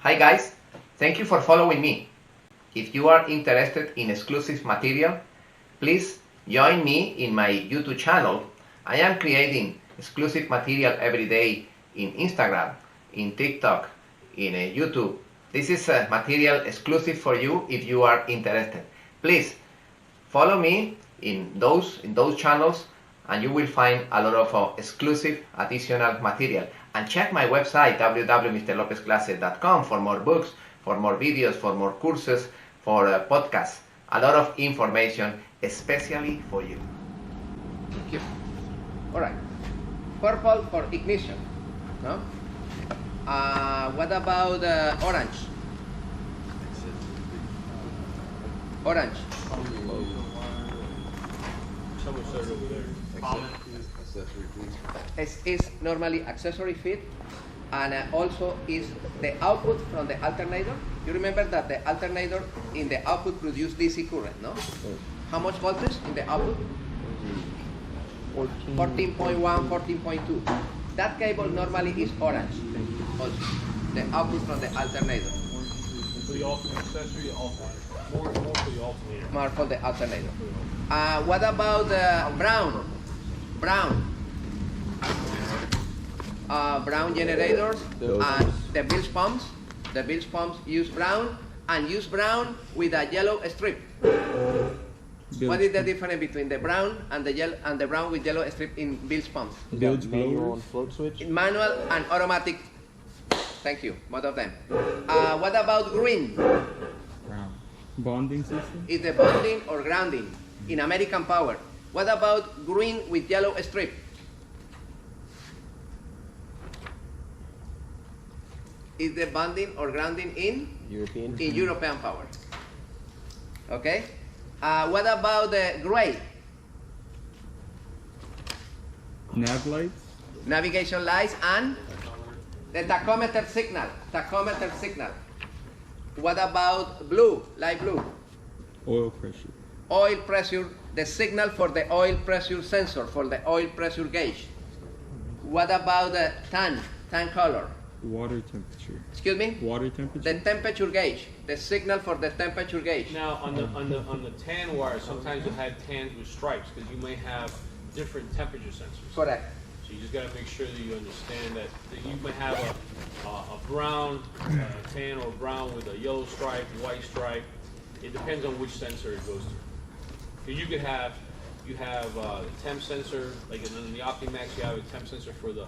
Hi guys, thank you for following me. If you are interested in exclusive material, please join me in my YouTube channel. I am creating exclusive material every day in Instagram, in TikTok, in YouTube. This is material exclusive for you if you are interested. Please follow me in those channels and you will find a lot of exclusive additional material. And check my website www.mrlopezclasses.com for more books, for more videos, for more courses, for podcasts. A lot of information especially for you. Thank you. All right. Purple for ignition. No? What about orange? Orange. Is normally accessory feed, and also is the output from the alternator. You remember that the alternator in the output produces DC current, no? How much voltage in the output? 14.1, 14.2. That cable normally is orange. Also, the output from the alternator. For the accessory alternator. More for the alternator. More for the alternator. What about brown? Brown generators and the bilge pumps. The bilge pumps use brown and use brown with a yellow strip. What is the difference between the brown and the yellow and the brown with yellow strip in bilge pumps? Bilge manual and float switch. Manual and automatic. Thank you, both of them. What about green? Brown. Bonding system? Is the bonding or grounding in American Power? What about green with yellow strip? Is the bonding or grounding in European Power? Okay. What about the gray? Nav lights? Navigation lights and the tachometer signal. What about blue? Light blue. Oil pressure. Oil pressure, the signal for the oil pressure sensor, for the oil pressure gauge. What about the tan color? Water temperature. Excuse me? Water temperature? The temperature gauge, the signal for the temperature gauge. Now on the tan wire, sometimes you have tans with stripes because you may have different temperature sensors. Correct. So you just got to make sure that you understand that you may have a brown tan or brown with a yellow stripe, white stripe. It depends on which sensor it goes to. Because you could have the temp sensor, like in the Optimax, you have a temp sensor for the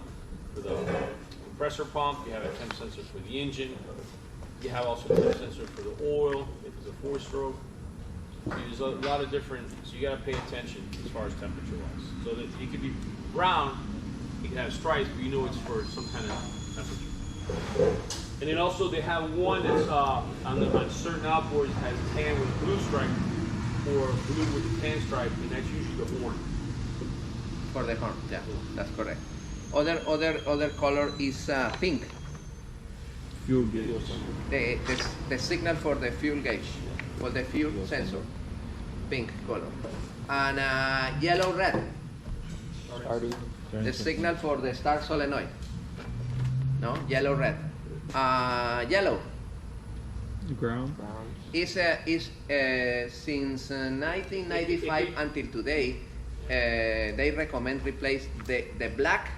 compressor pump. You have a temp sensor for the engine. You have also a temp sensor for the oil if it's a 4-stroke. There's a lot of different, so you got to pay attention as far as temperature wise. So that it could be brown, it can have stripes, but you know it's for some kind of temperature. And then also they have one that's on certain outboards has tan with a blue stripe or blue with a tan stripe, and that's usually the horn. For the horn, yeah, that's correct. Other color is pink. Fuel gauge. The signal for the fuel gauge, for the fuel sensor, pink color, and yellow red. The signal for the start solenoid. No, yellow red. Yellow. Ground. Is since 1995 until today, they recommend replace the black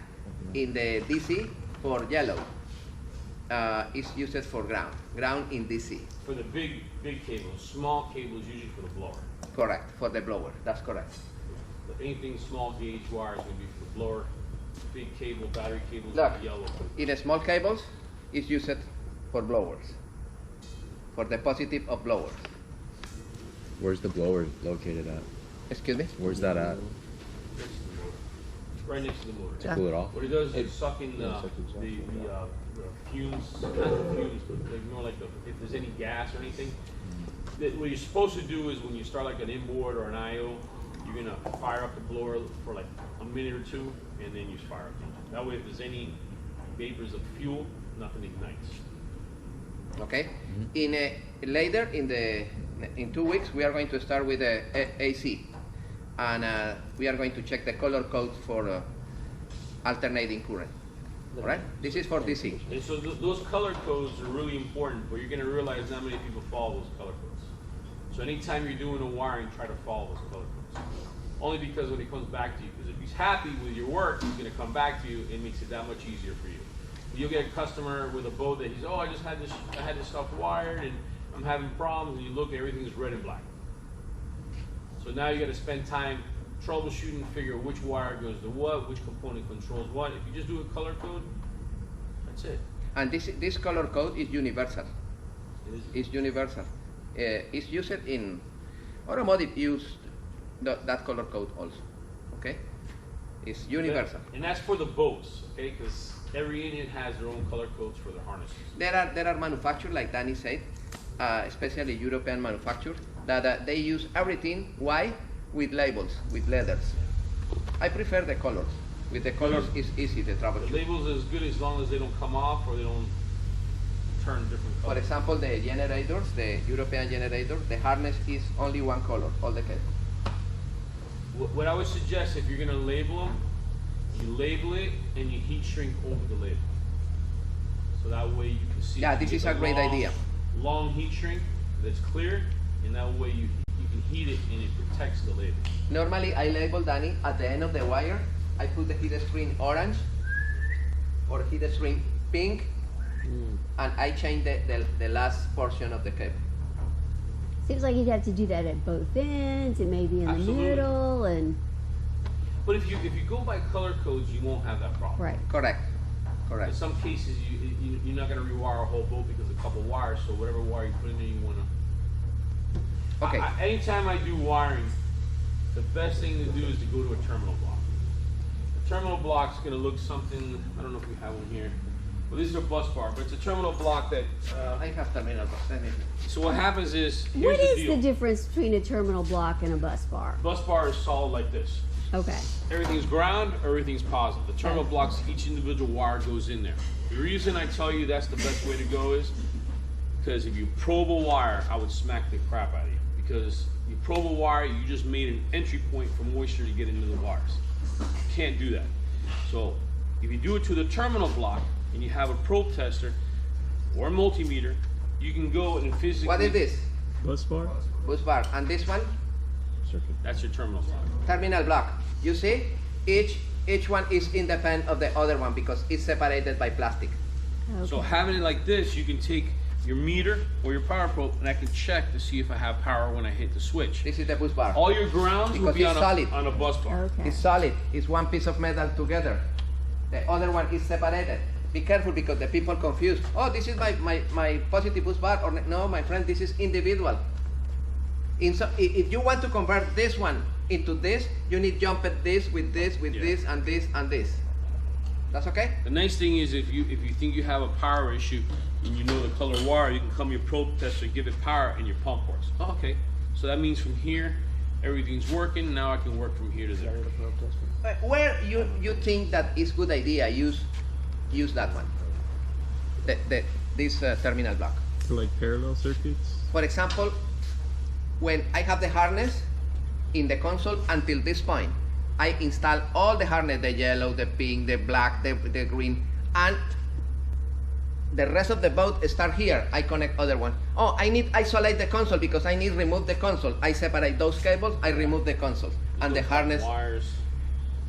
in the DC for yellow. Is used for ground in DC. For the big cables, small cables usually for the blower. Correct, for the blower, that's correct. But anything small gauge wire is going to be for the blower. Big cable, battery cables, Look, yellow. in small cables, it's used for blowers, for the positive of blowers. Where's the blower located at? Excuse me? Where's that at? Right next to the motor. To cool it off? What it does is suck in the fumes, not the fumes, but like more like if there's any gas or anything. What you're supposed to do is when you start like an inboard or an IO, you're going to fire up the blower for like a minute or two, and then you fire up the engine. That way if there's any vapors of fuel, nothing ignites. Okay. Later in 2 weeks we are going to start with the AC, and we are going to check the color codes for alternating current. All right, this is for DC. And so those color codes are really important, but you're going to realize not many people follow those color codes. So anytime you're doing a wiring, try to follow those color codes. Only because when he comes back to you, because if he's happy with your work, he's going to come back to you. It makes it that much easier for you. You'll get a customer with a boat that he's, oh, I had this stuff wired and I'm having problems, and you look, everything's red and black. So now you got to spend time troubleshooting, figure which wire goes to what, which component controls what. If you just do a color code, that's it. And this color code is universal. It is. It's universal. It's used in automotive use that color code also. Okay, it's universal. And that's for the boats, okay? Because every Indian has their own color codes for their harnesses. There are manufacturers, like Danny said, especially European manufacturers, that they use everything white with labels, with letters. I prefer the colors. With the colors, it's easy to troubleshoot. The labels is good as long as they don't come off or they don't turn different colors. For example, the generators, the European generator, the harness is only one color, all the cable. What I would suggest, if you're going to label them, you label it and you heat shrink over the label. So that way you can see. Yeah, this is a great idea. Long heat shrink that's clear, and that way you can heat it and it protects the label. Normally, I label, Danny, at the end of the wire, I put the heat shrink orange or heat shrink pink, and I change the last portion of the cable. Seems like you'd have to do that at both ends and maybe in Absolutely. the middle and But if you go by color codes, you won't have that problem. right. Correct. In Correct. some cases, you're not going to rewire a whole boat because of a couple wires. So whatever wire you put in there, you want to. Okay. Anytime I do wiring, the best thing to do is to go to a terminal block. A terminal block is going to look something. I don't know if we have one here. Well, this is a bus bar, but it's a terminal block that. I have terminal box. Let me. So what happens is, here's What the is deal. the difference between a terminal block and a bus bar? Bus bar is solid like this. Okay. Everything's ground, everything's positive. The terminal Okay. blocks, each individual wire goes in there. The reason I tell you that's the best way to go is because if you probe a wire, I would smack the crap out of you. Because you probe a wire, you just made an entry point for moisture to get into the wires. You can't do that. So if you do it to the terminal block and you have a probe tester or a multimeter, you can go and physically. What is this? Bus bar? Bus bar. And this one? Circuit. That's your terminal block. Terminal block. You see? Each one is independent of the other one because it's separated by plastic. Okay. So having it like this, you can take your meter or your power probe and I can check to see if I have power when I hit the switch. This is the bus bar. All your grounds will Because be it's solid. on a bus bar. Okay. It's solid. It's one piece of metal together. The other one is separated. Be careful because the people confuse. Oh, this is my positive bus bar. Or no, my friend, this is individual. If you want to convert this one into this, you need jump at this with this, with Yeah. this, and this, and this. That's okay? The nice thing is if you think you have a power issue and you know the color wire, you can come your probe tester, give it power, and your pump works. Oh, okay. So that means from here, everything's working. Now I can work from here to there. Where you think that is good idea, use that one. This terminal block. For like parallel circuits? For example, when I have the harness in the console until this point, I install all the harness, the yellow, the pink, the black, the green, and the rest of the boat start here. I connect other one. Oh, I need isolate the console because I need remove the console. I separate those cables, I remove the console. And the harness, Wires.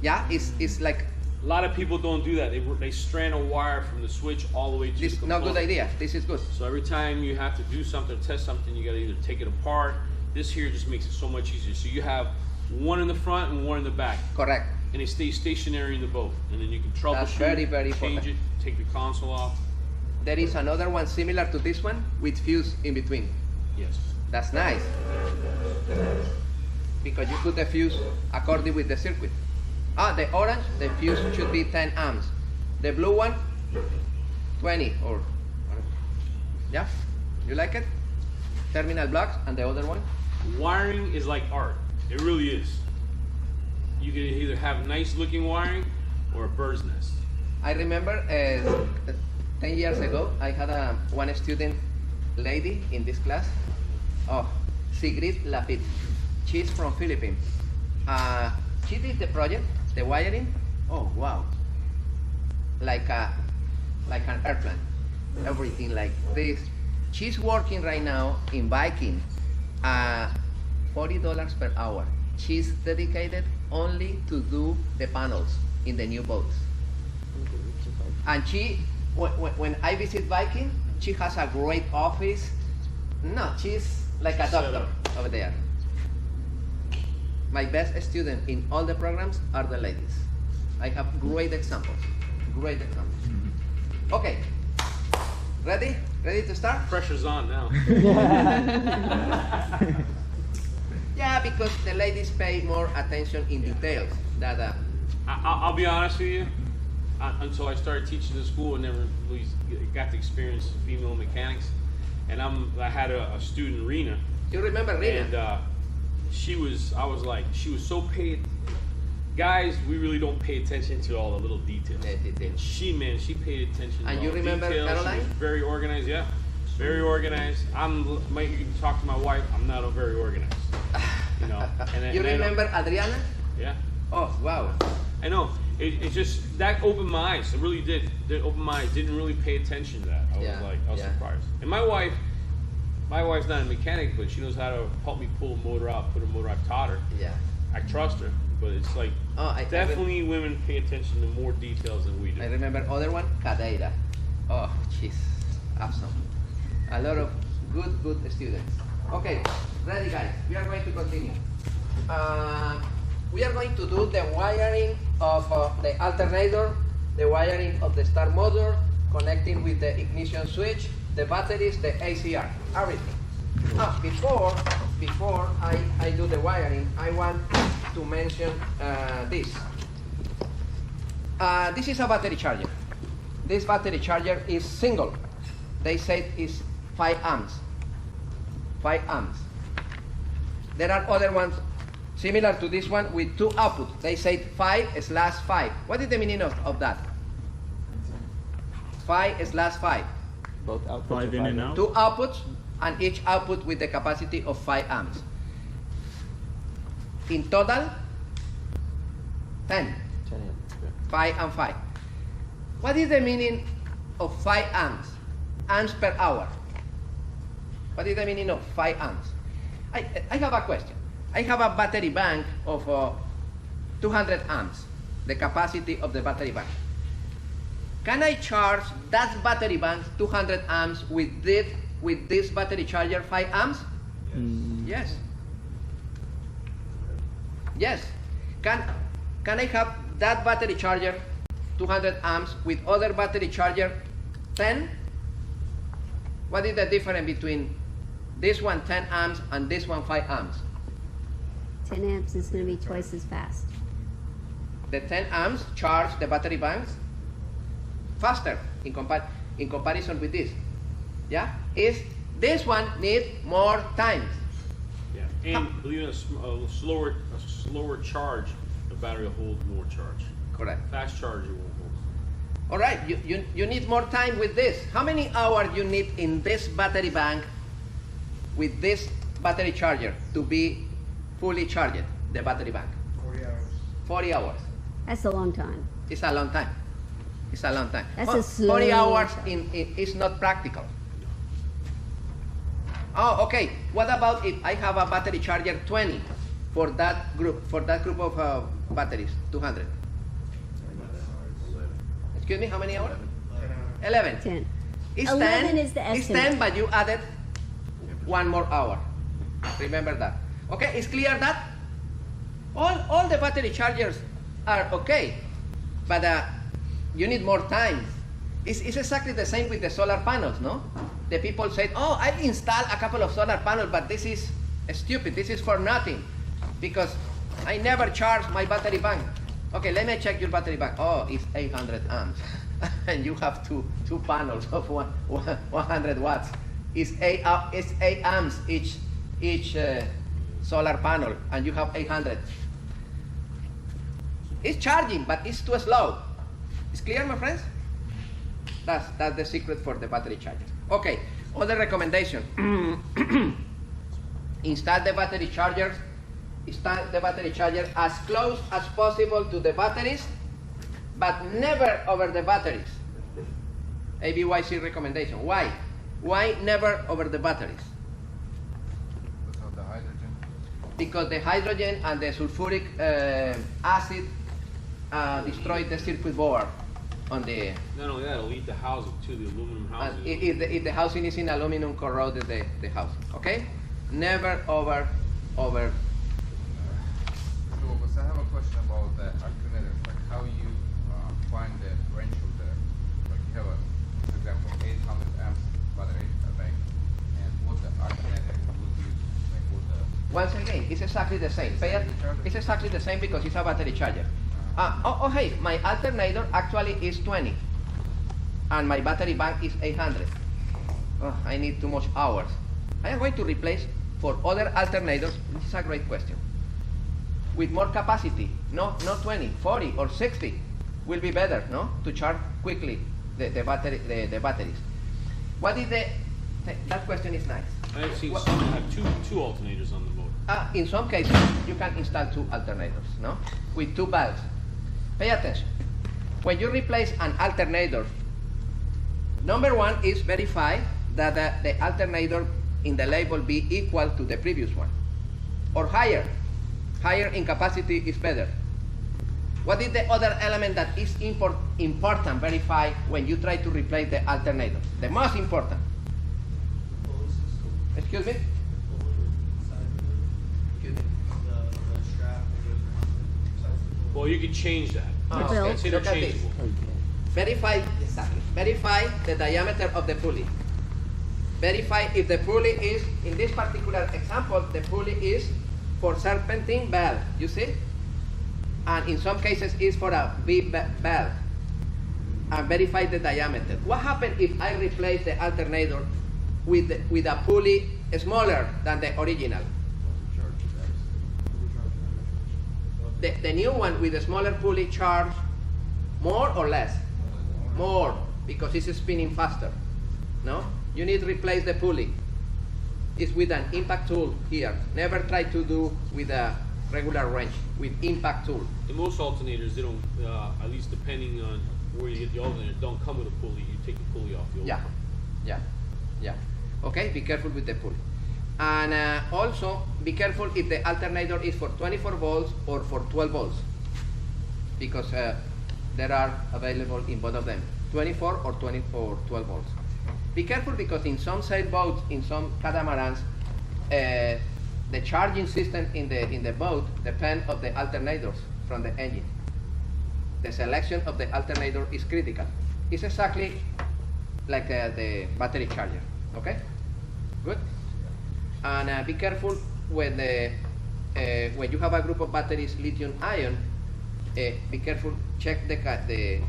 yeah, it's like, A lot of people don't do that. They strand a wire from the switch all the way to this the not good component. idea. This is good. So every time you have to do something, test something, you got to either take it apart. This here just makes it so much easier. So you have one in the front and one in the back, Correct. and they stay stationary in the boat. And then you can troubleshoot, very, very change important. it, take the console off. There is another one similar to this one with fuse in between. Yes. That's nice. Because you put the fuse according with the circuit. The orange, the fuse should be 10 amps. The blue one, 20 or yeah? You like it? Terminal blocks and the other one? Wiring is like art. It really is. You can either have nice looking wiring or a bird's nest. I remember 10 years ago, I had one student lady in this class. Oh, Sigrid Lapid. She's from Philippines. She did the project, the wiring. Oh, wow. like an airplane. Everything like this. She's working right now in Viking, $40 per hour. She's dedicated only to do the panels in the new boats. And she, when I visit Viking, she has a great office. No, she's like a doctor over there. My best student in all the programs are the ladies. I have great examples. Great examples. Okay. Ready? Ready to start? Pressure's on now. Yeah, because the ladies pay more attention in details. That I'll be honest with you. Until I started teaching in school, I never really got to experience female mechanics. And I had a student, Rena. you remember Rina? And she was so paid. Guys, we really don't pay attention to all the little details. She paid attention to And all you the remember details. Caroline? She was very organized, yeah. Very organized. You can talk to my wife, I'm not very organized. You know. You remember Adriana? Yeah. Oh, wow. I know. It just, that opened my eyes. It really did. It opened my eyes. Didn't really pay attention to that. I was surprised. And my wife's not a mechanic, but she knows how to help me pull a motor out, put a motor. I've taught her. Yeah. I trust her. But it's like, definitely women pay attention to more details than we do. I remember other one, Cadeira. Oh, she's awesome. A lot of good students. Okay, ready guys, we are going to continue. We are going to do the wiring of the alternator, the wiring of the start motor, connecting with the ignition switch, the batteries, the a.c.r, everything. Before I do the wiring, I want to mention this. This is a battery charger. This battery charger is single. They say it's 5 amps. 5 amps. There are other ones similar to this one with 2 outputs. They say 5/5. What is the meaning of that? 5/5. Both outputs. 5 in and out. 2 outputs, and each output with the capacity of 5 amps. In total, 10. 5 and 5. What is the meaning of 5 amps? Amps per hour. What is the meaning of 5 amps? I have a question. I have a battery bank of 200 amps, the capacity of the battery bank. Can I charge that battery bank 200 amps with this battery charger 5 amps? Yes. Yes. Can I have that battery charger 200 amps with other battery charger 10? What is the difference between this one 10 amps and this one 5 amps? 10 amps is going to be twice as fast. The 10 amps charge the battery banks faster in comparison with this. Yeah? This one needs more time. Yeah. And believe it, a slower charge, the battery will hold more charge. Correct. Fast charge, it won't hold. All right, you need more time with this. How many hours you need in this battery bank with this battery charger to be fully charged, the battery bank? 40 hours. 40 hours. That's a long time. It's a long time. It's a long time. That's a slow 40 hours charge. is not practical. Oh, okay. What about if I have a battery charger 20 for that group of batteries, 200? Excuse me, how many hours? 11. 10. It's 11 10. is the It's estimate. 10, but you added 1 more hour. Remember that. Okay, it's clear that all the battery chargers are okay, but you need more time. It's exactly the same with the solar panels, no? The people said, oh, I installed a couple of solar panels, but this is stupid. This is for nothing because I never charge my battery bank. Okay, let me check your battery bank. Oh, it's 800 amps. And you have two panels of 100 watts. It's 8 amps each solar panel, and you have 800. It's charging, but it's too slow. It's clear, my friends? That's the secret for the battery charger. Okay, other recommendation. Install the battery charger as close as possible to the batteries but never over the batteries. ABYC recommendation. Why? Why never over the batteries? Because of the hydrogen. Because the hydrogen and the sulfuric acid destroy the circuit board on the. Not only that, it'll eat the housing too, the aluminum housing. If the housing is in aluminum, corroded the housing. Okay? Never over. So, I have a question about the alternator, like how you find the range of the, like you have a, for example, 800 amps battery bank, and what the alternator would use, like what the. Once again, it's exactly the same. It's exactly the same because it's a battery charger. Hey, my alternator actually is 20, and my battery bank is 800. Oh, I need too much hours. I am going to replace for other alternators. This is a great question. With more capacity, not 20, 40, or 60 will be better, no? To charge quickly the batteries. What is that question is nice. I've seen some that have two alternators on the motor. In some cases, you can install 2 alternators, no? With 2 valves. Pay attention. When you replace an alternator, number 1 is verify that the alternator in the label be equal to the previous one, or higher. Higher in capacity is better. What is the other element that is important verify when you try to replace the alternator? The most important. Excuse me? Well, you can change that. It's okay. it's Look at this. interchangeable. Verify the diameter of the pulley. Verify if the pulley is, in this particular example, the pulley is for serpentine valve, you see? And in some cases is for a V valve. And verify the diameter. What happens if I replace the alternator with a pulley smaller than the original? The new one with the smaller pulley charge more or less? More, because it's spinning faster. No? You need to replace the pulley. It's with an impact tool here. Never try to do with a regular wrench, with impact tool. In most alternators, they don't, at least depending on where you get the alternator, don't come with a pulley. You take the pulley off the old one. Yeah. Okay, be careful with the pulley. And also, be careful if the alternator is for 24 volts or for 12 volts. Because there are available in both of them, 24 or 12 volts. Be careful because in some sailboats, in some catamarans, the charging system in the boat depends on the alternators from the engine. The selection of the alternator is critical. It's exactly like the battery charger. Okay, good. And be careful when you have a group of batteries lithium-ion. Be careful. Check the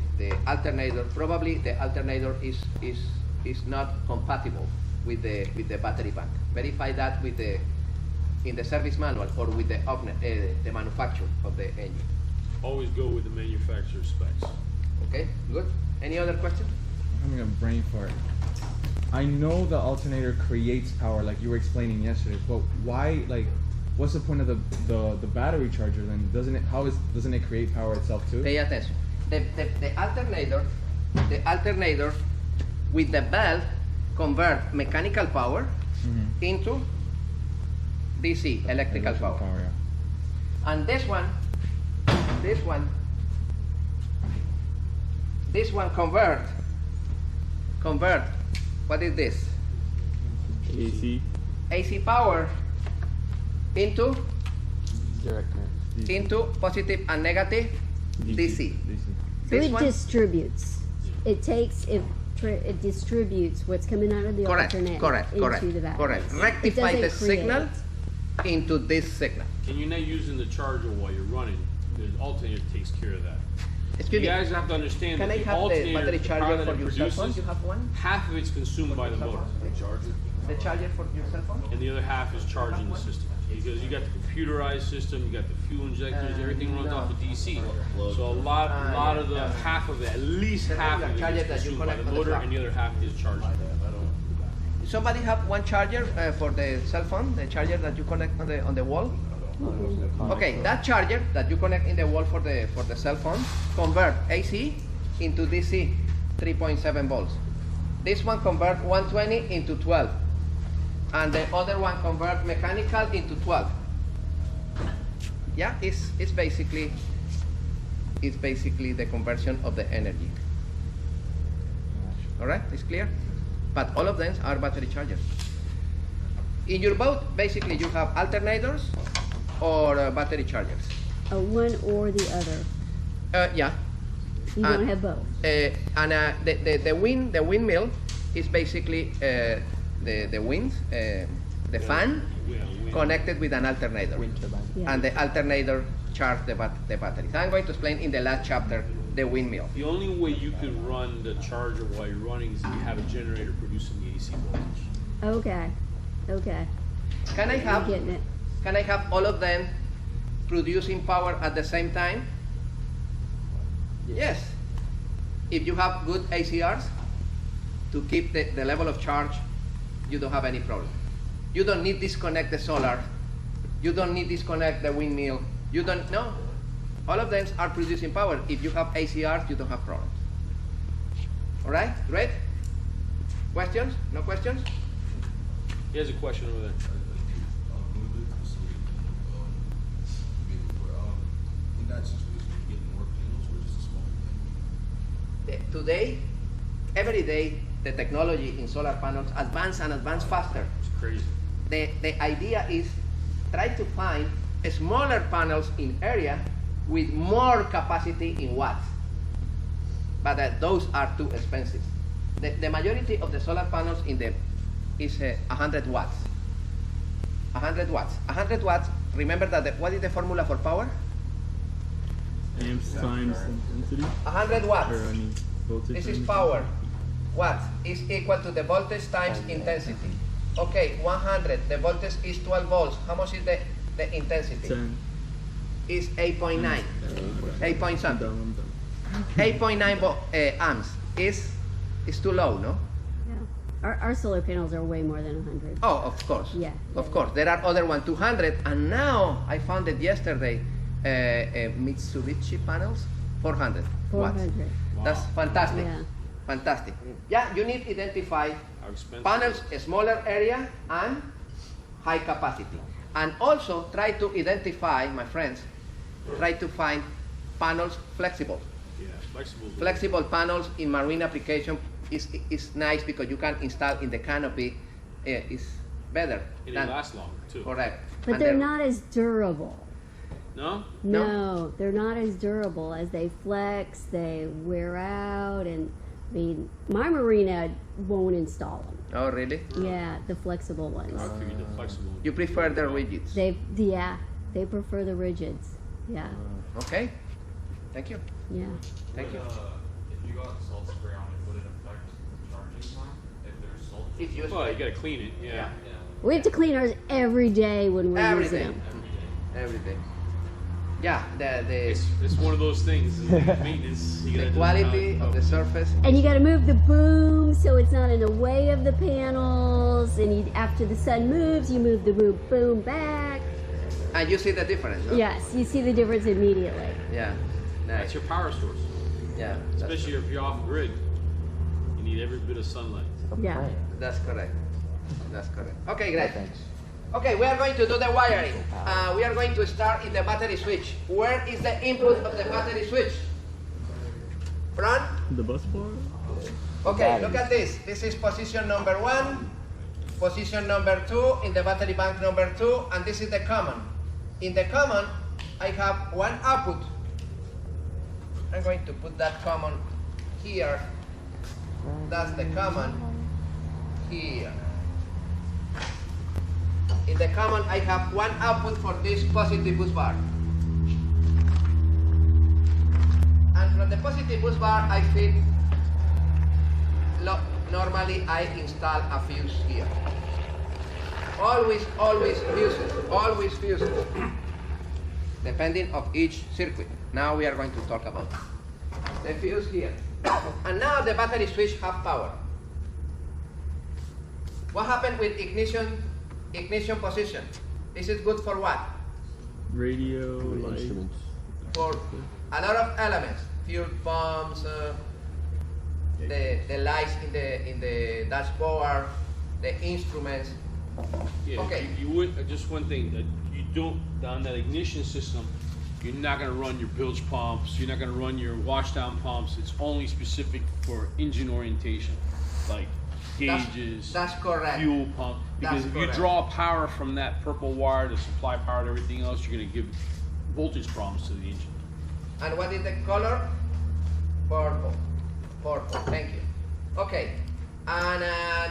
alternator. Probably the alternator is not compatible with the battery bank. Verify that in the service manual or with the manufacturer of the engine. Always go with the manufacturer's specs. Okay, good. Any other question? I'm having a brain fart. I know the alternator creates power, like you were explaining yesterday, but why? Like, what's the point of the battery charger then? Doesn't it create power itself too? Pay attention. The alternator with the valve convert mechanical power into DC, electrical power. Yeah. And this one convert. What is this? AC. AC power into Direct current. into positive and negative DC. So This it one? distributes. It takes it distributes what's coming out of the alternator into the battery. Correct. It Rectify the doesn't signal create. into this signal. And you're not using the charger while you're running. The alternator takes care of that. Excuse You me. guys have to understand Can that I the have the alternator, battery the power charger that for it your cell phone? produces, You have one? half of it's consumed by the motor, The charger for your cell phone? and the other half is charging the system. Because you got the computerized system, you got the fuel injectors, everything runs off of DC. So a lot of the half of it, at least half of it charger is that you consumed by connect the on the motor, truck. and the other half is charging. Somebody have one charger for the cell phone? The charger that you connect on the wall? Okay, that charger that you connect in the wall for the cell phone convert AC into DC 3.7 volts. This one convert 120 into 12, and the other one convert mechanical into 12. Yeah, it's basically the conversion of the energy. All right, it's clear. But all of them are battery chargers. In your boat, basically you have alternators or battery chargers. One or the other. Yeah. You don't have both. And the windmill is basically the wind, the fan connected with an alternator. Yeah. And the alternator charge the batteries. I'm going to explain in the last chapter the windmill. The only way you can run the charger while you're running is if you have a generator producing the AC voltage. Okay. Okay. Can I I'm getting it. Can I have all of them producing power at the same time? Yes. If you have good a.c.r.s to keep the level of charge, you don't have any problem. You don't need disconnect the solar. You don't need disconnect the windmill. You don't, no. All of them are producing power. If you have a.c.r.s, you don't have problems. All right, great. Questions? No questions? He has a question over there. In that situation, you get more panels or just a smaller thing? Today, every day, the technology in solar panels advance and advance faster. It's crazy. The idea is try to find smaller panels in area with more capacity in watts. But those are too expensive. The majority of the solar panels is 100 watts. 100 watts. 100 watts. Remember that what is the formula for power? Amps times intensity. 100 watts. Or, I mean, voltage This is times power. Watts is equal to the voltage times intensity. Okay, 100. The voltage is 12 volts. How much is the intensity? 10. Is 8.9. 8 point something. I'm done. 8.9 amps is too low, no? Yeah. Our solar panels are way more than 100. Oh, of course. Yeah. Of course. There are other 200, and now I found it yesterday. Mitsubishi panels, 400 watts. 400. That's fantastic. Yeah. Fantastic. Yeah, you need to identify How expensive? panels, a smaller area, and high capacity. And also try to identify, my friends, try to find panels flexible. Yeah, flexible. Flexible panels in marine application is nice because you can install in the canopy. Is better. And than- it lasts longer too. Correct. But And they're not as durable. No? No, they're not as durable as they flex, they wear out, and I mean, my marina won't install them. Oh, really? Yeah, the flexible ones. I figured the flexible. You prefer the rigids? They prefer the rigids. Yeah, Okay. Thank you. yeah. Thank you. If you got salt spray on it, would it affect charging time? If there's salt? If you Well, you gotta clean it. Yeah. We have to clean ours every day when we're Every using day. them. Every day. Yeah, the It's one of those things. Maintenance. You gotta quality of the surface. And you got to move the boom so it's not in the way of the panels. And after the sun moves, you move the boom back. And you see the difference, huh? Yes, you see the difference immediately. Yeah. That's Nice. your power source. Yeah. That's, Especially if you're off grid. You need every bit of sunlight. Yeah. that's correct. That's correct. Okay, great. Okay, we are going to do the wiring. We are going to start in the battery switch. Where is the input of the battery switch? Front? The bus bar? Okay, look at this. This is position number 1, position number 2 in the battery bank number 2, and this is the common. In the common, I have one output. I'm going to put that common here. That's the common here. In the common, I have one output for this positive bus bar. And from the positive bus bar, I feed. Normally, I install a fuse here. Always fuses. Depending of each circuit. Now we are going to talk about the fuse here. And now the battery switch have power. What happened with ignition position? This is good for what? Radio, How many light. instruments? For a lot of elements, fuel pumps, the lights in the dashboard, the instruments. Yeah, Okay. you would, just one thing, you don't, on that ignition system, you're not gonna run your bilge pumps, you're not gonna run your washdown pumps, it's only specific for engine orientation, like gauges, That's correct. fuel pump, because That's if you correct. draw power from that purple wire to supply power to everything else, you're gonna give voltage problems to the engine. And what is the color? Purple. Purple. Thank you. Okay. And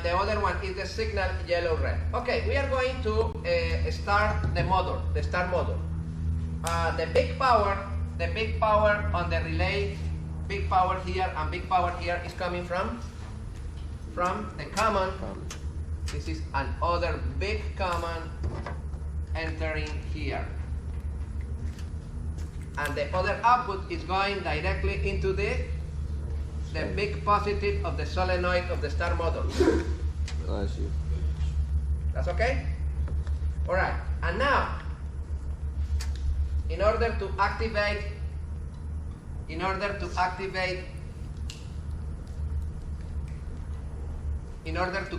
the other one is the signal yellow red. Okay, we are going to start the motor, the start motor. The big power on the relay, big power here and big power here is coming from the common. This is another big common entering here. And the other output is going directly into the big positive of the solenoid of the start motor. Oh, I see. That's okay? All right. And now, in order to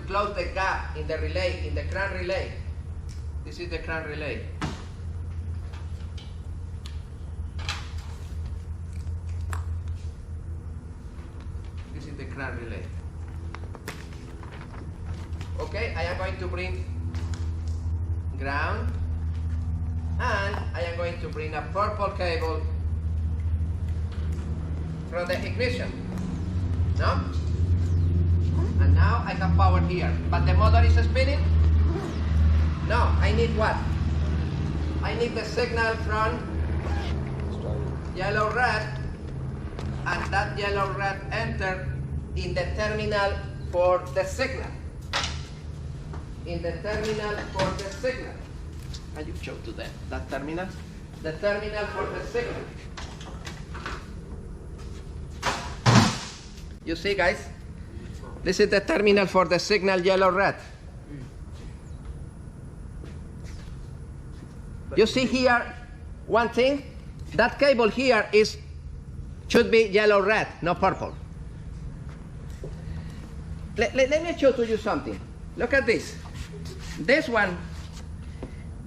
close the gap in the relay, in the crank relay, this is the crank relay. This is the crank relay. Okay, I am going to bring ground, and I am going to bring a purple cable from the ignition. No? And now I have power here, but the motor is spinning? No, I need what? I need the signal from yellow red, and that yellow red enter in the terminal for the signal. In the terminal for the signal. Can you show to them that terminal? The terminal for the signal. You see, guys? This is the terminal for the signal yellow red. You see here one thing? That cable here should be yellow red, not purple. Let me show to you something. Look at this. This one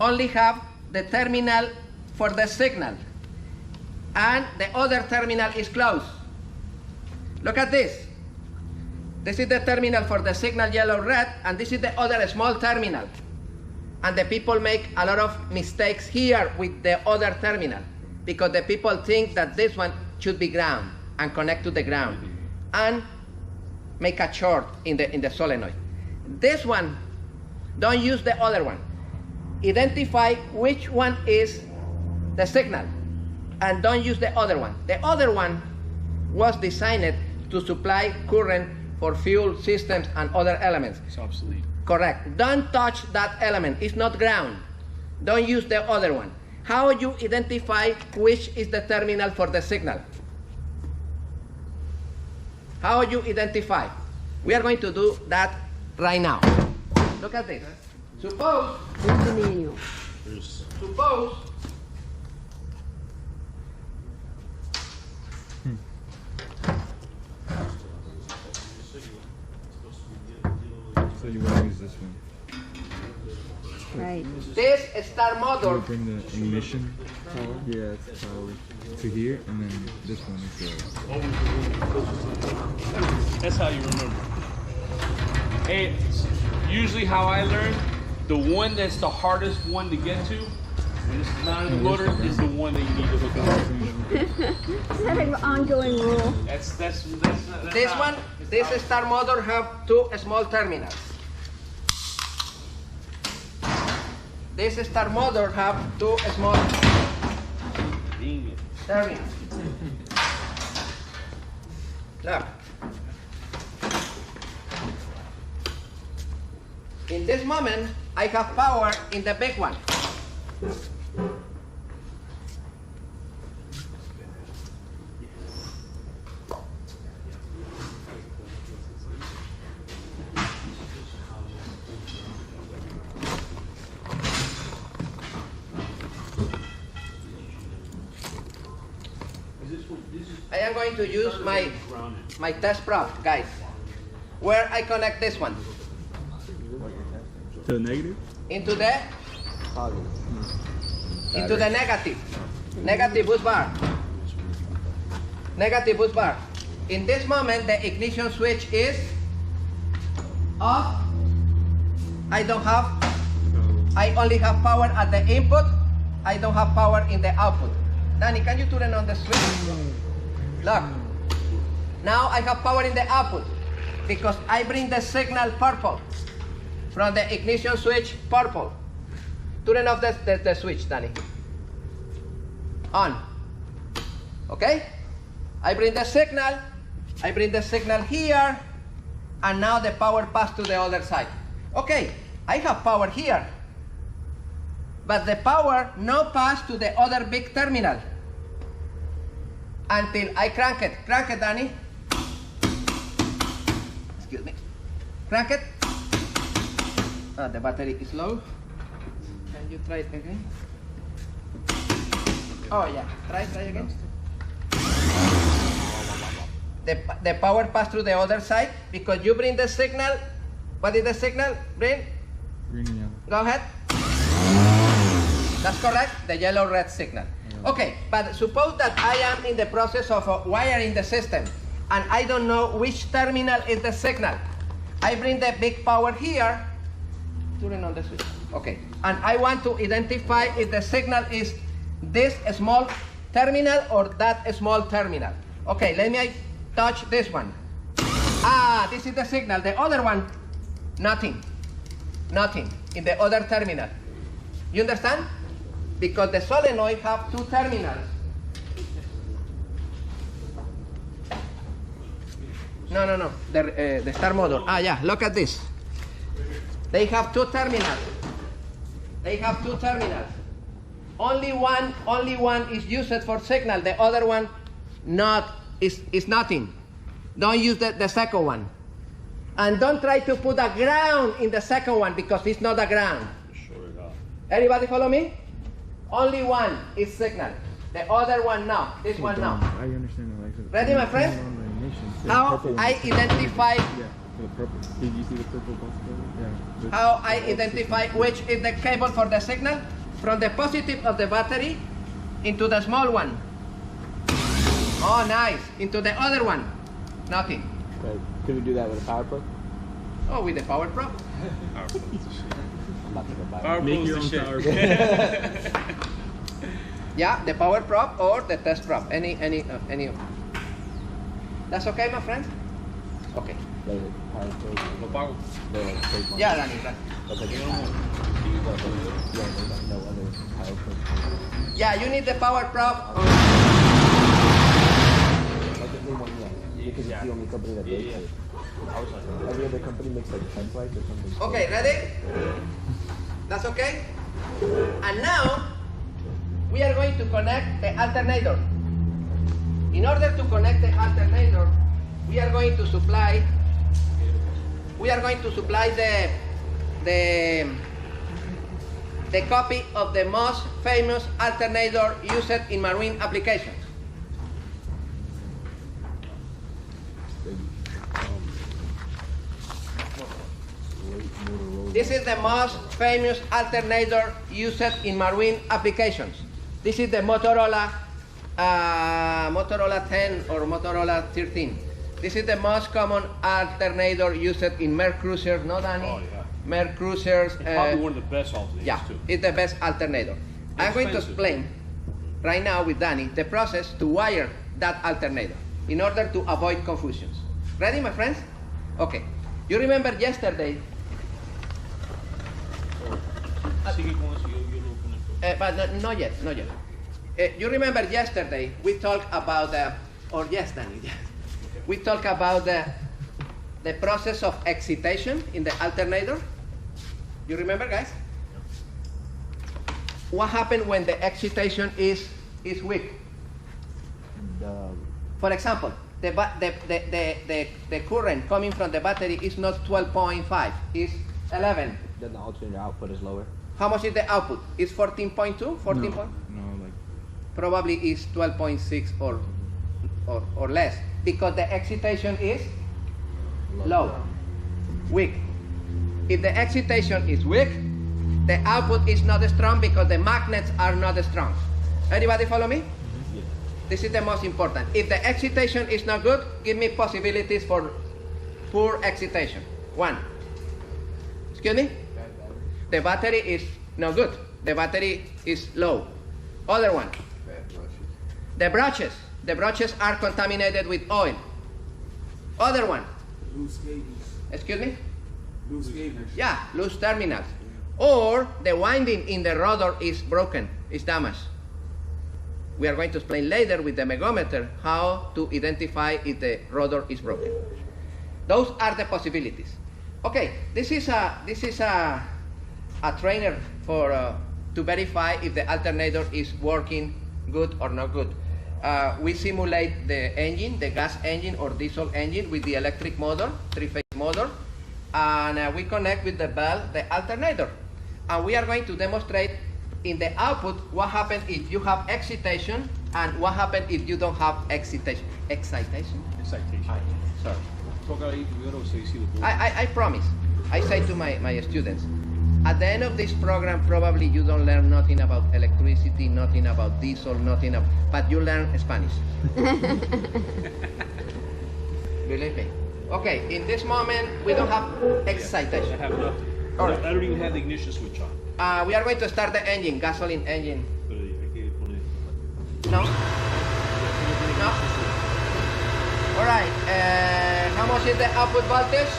only have the terminal for the signal, and the other terminal is closed. Look at this. This is the terminal for the signal yellow red, and this is the other small terminal. And the people make a lot of mistakes here with the other terminal, because the people think that this one should be ground and connect to the ground and make a short in the solenoid. This one, don't use the other one. Identify which one is the signal, and don't use the other one. The other one was designed to supply current for fuel systems and other elements. It's obsolete. Correct. Don't touch that element. It's not ground. Don't use the other one. How you identify which is the terminal for the signal? How you identify? We are going to do that right now. Look at this. Suppose Here's the manual. Suppose So you want to use this one. Right. this start You motor, bring the ignition power. Yeah, it's power to here, and then this one is the. That's how you remember. And usually how I learn, the one that's the hardest one to get to, when it's not in the motor, is the one that you need to hook up. Is that an ongoing rule? That's this how- one, this start motor have two small terminals. This start motor have two small Dang it. terminals. Look. In this moment, I have power in the big one. I am going to use my Grounded. test prop, guys. Where I connect this one? To the negative? Into the negative bus bar. Negative bus bar. In this moment, the ignition switch is off. I only have power at the input. I don't have power in the output. Danny, can you turn on the switch? Look. Now I have power in the output because I bring the signal purple from the ignition switch purple. Turn off the switch, Danny. On. Okay? I bring the signal here, and now the power pass to the other side. Okay, I have power here, but the power no pass to the other big terminal until I crank it. Crank it, Danny. Excuse me. Crank it. The battery is low. Can you try it again? Oh yeah, try again. The power pass through the other side because you bring the signal. What is the signal? Bring. Green and yellow. Go ahead. That's correct. The yellow-red signal. Okay, but suppose that I am in the process of wiring the system, and I don't know which terminal is the signal. I bring the big power here. Turn on the switch. Okay, and I want to identify if the signal is this small terminal or that small terminal. Okay, let me touch this one. Ah, this is the signal. The other one, nothing. Nothing in the other terminal. You understand? Because the solenoid have two terminals. No. The start motor. Ah, yeah. Look at this. They have two terminals. Only one is used for signal. The other one is nothing. Don't use the second one. And don't try to put a ground in the second one because it's not a ground. Everybody follow me? Only one is signal. The other one no. This one no. I understand that. Like, Ready, my friend? How I identify? Yeah, for the purple. Did you see the purple bus? Yeah. How I identify which is the cable for the signal? From the positive of the battery into the small one. Oh, nice. Into the other one. Nothing. Can we do that with a power probe? Oh, with the power probe. I'm about to go buy Power one. Make probe's your the own shit. power. Yeah, the power probe or the test probe. Any. That's okay, my friend? Okay. The power probe. Lo pago. The trademark. Yeah, Danny. That's like, yeah, there's no other power probe. Yeah, you need the power probe. Like the one, yeah. Because it's the only company that makes it. Every other company makes like 10 flights or something. Okay, ready? That's okay? And now, we are going to connect the alternator. In order to connect the alternator, we are going to supply the copy of the most famous alternator used in marine applications. This is the most famous alternator used in marine applications. This is the Motorola 10 or Motorola 13. This is the most common alternator used in Mercruisers, no, Danny? Oh, yeah. Mercruisers. It's probably one of the best alternators, Yeah, too. it's the best alternator. I'm going to explain right now with Danny the process to wire that alternator in order to avoid confusions. Ready, my friends? Okay. You remember yesterday, Sigue con eso, yo lo conecto. but not yet. You remember yesterday we talked about we talked about the process of excitation in the alternator. You remember, guys? What happened when the excitation is weak? For example, the current coming from the battery is not 12.5, it's 11. Then the alternator output is lower. How much is the output? Is 14.2? 14. No, like Probably is 12.6 or or less, because the excitation is low, weak. If the excitation is weak, the output is not strong because the magnets are not strong. Anybody follow me? This is the most important. If the excitation is not good, give me possibilities for poor excitation. One. Excuse me? The battery is not good. The battery is low. Other one. The brushes. The brushes are contaminated with oil. Other one. Loose cables. Excuse me? Loose cables. Yeah, loose terminals. Or the winding in the rotor is broken, is damaged. We are going to explain later with the megometer how to identify if the rotor is broken. Those are the possibilities. Okay, this is a trainer for to verify if the alternator is working good or not good. We simulate the engine, the gas engine or diesel engine with the electric motor, three-phase motor, and we connect with the bell the alternator. And we are going to demonstrate in the output what happens if you have excitation and what happens if you don't have excitation. Excitation? Excitation. Sorry. Talk out primero so you see the board. I promise. I say to my students, at the end of this program, probably you don't learn nothing about electricity, nothing about diesel, nothing about, but you learn Spanish. Believe me. Okay, in this moment, we don't have excitation. I have nothing. All right. I don't even have the ignition switch on. We are going to start the engine, gasoline engine. Pero hay que poner- No? No? All right, how much is the output voltage?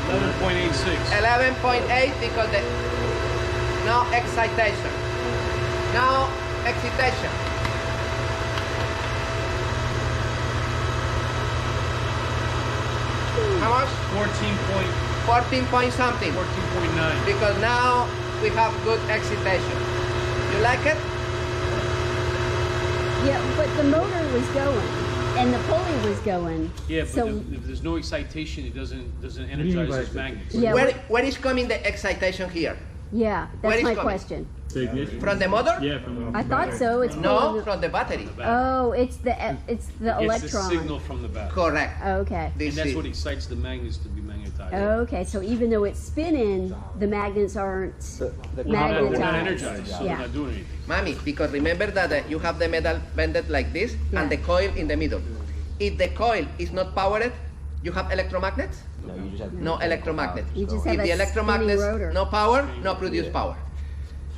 11.86. 11.8 because the no excitation. No excitation. How much? 14 point something. 14.9. Because now we have good excitation. You like it? Yeah, but the motor was going and the pulley was going. Yeah, but so if there's no excitation, it doesn't do you mean energize by this magnet. Yeah, Where is coming the excitation here? yeah, Where that's is my coming? question. The ignition? From the motor? Yeah, from the I thought so. It's No, pulling the- from the battery. Oh, it's the It's electron. the signal from the battery. Correct. Okay. And This that's is what excites the magnets to be magnetized. Okay, so even though it's spinning, the magnets aren't The We're not magnetized. energized, so Yeah. we're not doing anything. Mommy, because remember that you have the metal bended like this Yeah. and the coil in the middle. If the coil is not powered, you have electromagnets? No, you just have No electromagnet. You just If have the a spinning electromagnets rotor. no power, no produce power.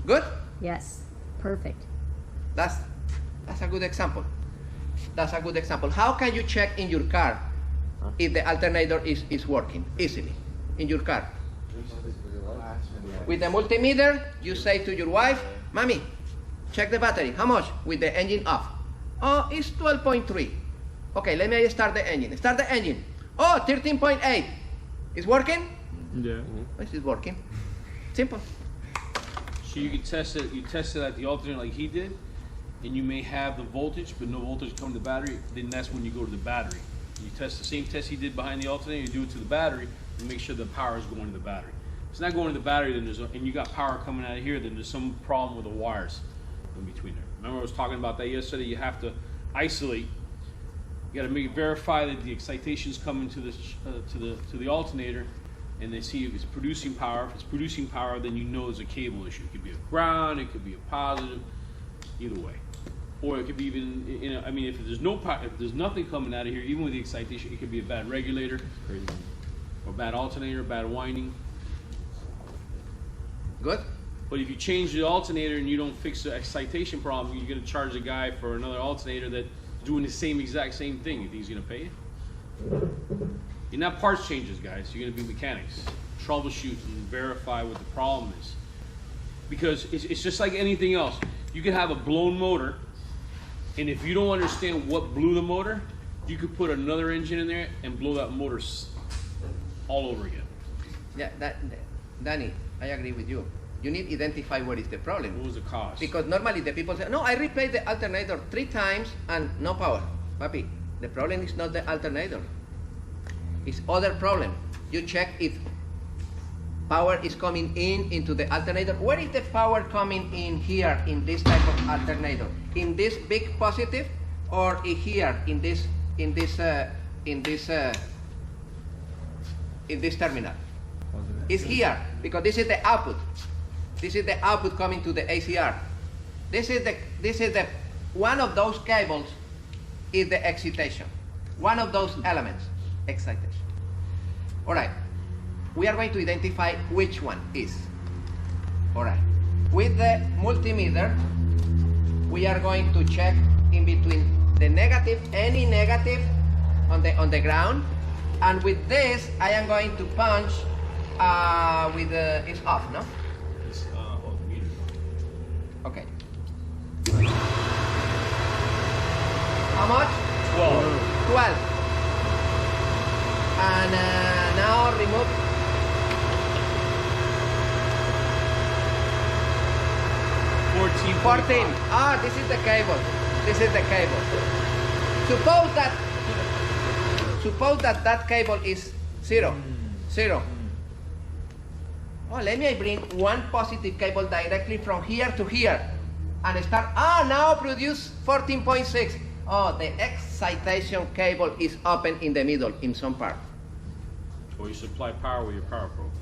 Good? Yes, perfect. That's a good example. That's a good example. How can you check in your car if the alternator is working easily in your car? With the multimeter, you say to your wife, Mommy, check the battery. How much? With the engine off. Oh, it's 12.3. Okay, let me start the engine. Start the engine. Oh, 13.8. It's working? Yeah. This is working. Simple. So you can test it. You test it at the alternator like he did, and you may have the voltage, but no voltage coming to the battery. Then that's when you go to the battery. You test the same test he did behind the alternator. You do it to the battery and make sure the power is going to the battery. If it's not going to the battery, then and you got power coming out of here, then there's some problem with the wires in between there. Remember I was talking about that yesterday. You have to isolate. You got to verify that the excitation's coming to the alternator, and they see if it's producing power. If it's producing power, then you know there's a cable issue. It could be a ground, it could be a positive, either way. Or it could be even, I mean, if there's no power, if there's nothing coming out of here, even with the excitation, it could be a bad regulator, or bad alternator, bad winding. Good? But if you change the alternator and you don't fix the excitation problem, you're gonna charge the guy for another alternator that's doing the exact same thing. You think he's gonna pay you? You're not parts changers, guys. You're gonna be mechanics. Troubleshoot and verify what the problem is. Because it's just like anything else. You could have a blown motor, and if you don't understand what blew the motor, you could put another engine in there and blow that motor all over again. Yeah, Danny, I agree with you. You need to identify what is the problem. What was the cause? Because normally the people say, no, I replaced the alternator 3 times and no power. Papi, the problem is not the alternator. It's other problem. You check if power is coming into the alternator. Where is the power coming in here in this type of alternator? In this big positive or in here in this in this terminal. It's here because this is the output. This is the output coming to the a.c.r. This is the one of those cables is the excitation. One of those elements, excitation. All right. We are going to identify which one is. All right. With the multimeter, we are going to check in between the negative, any negative on the ground, and with this, I am going to punch with the, it's off, no? It's off the meter. Okay. How much? 12. And now remove 14. Ah, this is the cable. This is the cable. Suppose that cable is 0. Oh, let me bring one positive cable directly from here to here and start. Ah, now produce 14.6. Oh, the excitation cable is open in the middle in some part. Or you supply power with your power probe.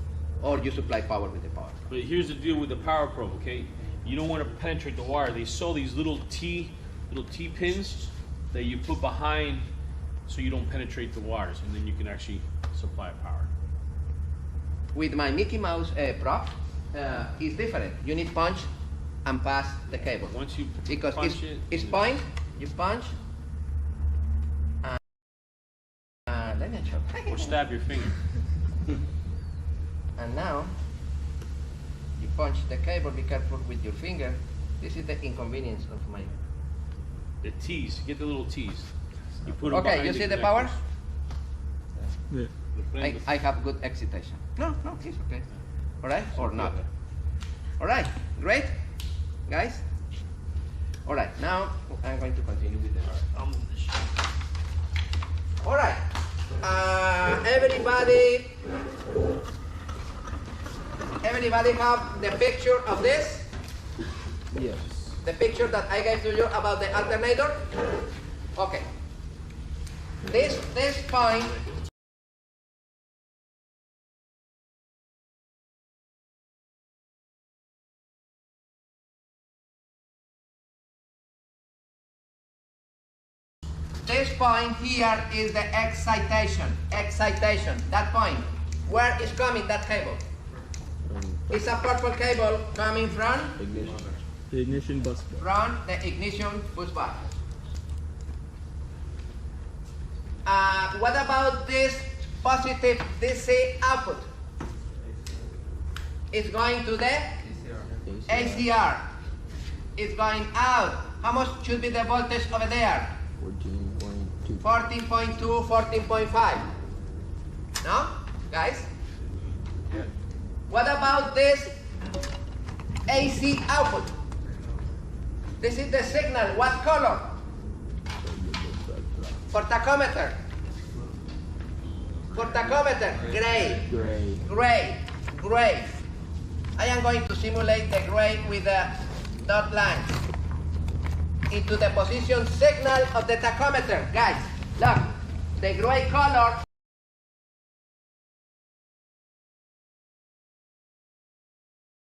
Or you supply power with the power. But here's the deal with the power probe, okay? You don't want to penetrate the wire. They sell these little T pins that you put behind so you don't penetrate the wires, and then you can actually supply power. With my Mickey Mouse prop, it's different. You need punch and pass the cable. Once you because punch it's point, you punch, let me show. or stab your finger. And now you punch the cable. Be careful with your finger. This is the inconvenience of my. The T's, get the little T's. You put them Okay, behind you the see the connectors. power? Yeah. I have good excitation. No, it's okay. All right, or not? All right, great, guys. All right, now I'm going to continue with the. All right, everybody have the picture of this? Yes. The picture that I gave to you about the alternator? Okay. This point here is the excitation. That point. Where is coming that cable? It's a purple cable coming from? The ignition bus bar. From the ignition bus bar. What about this positive DC output? It's going to the a.c.r. It's going out. How much should be the voltage over there? 14.2, 14.5. No? Guys? What about this AC output? This is the signal. What color? For tachometer. Gray. I am going to simulate the gray with a dot line into the position signal of the tachometer. Guys, look, the gray color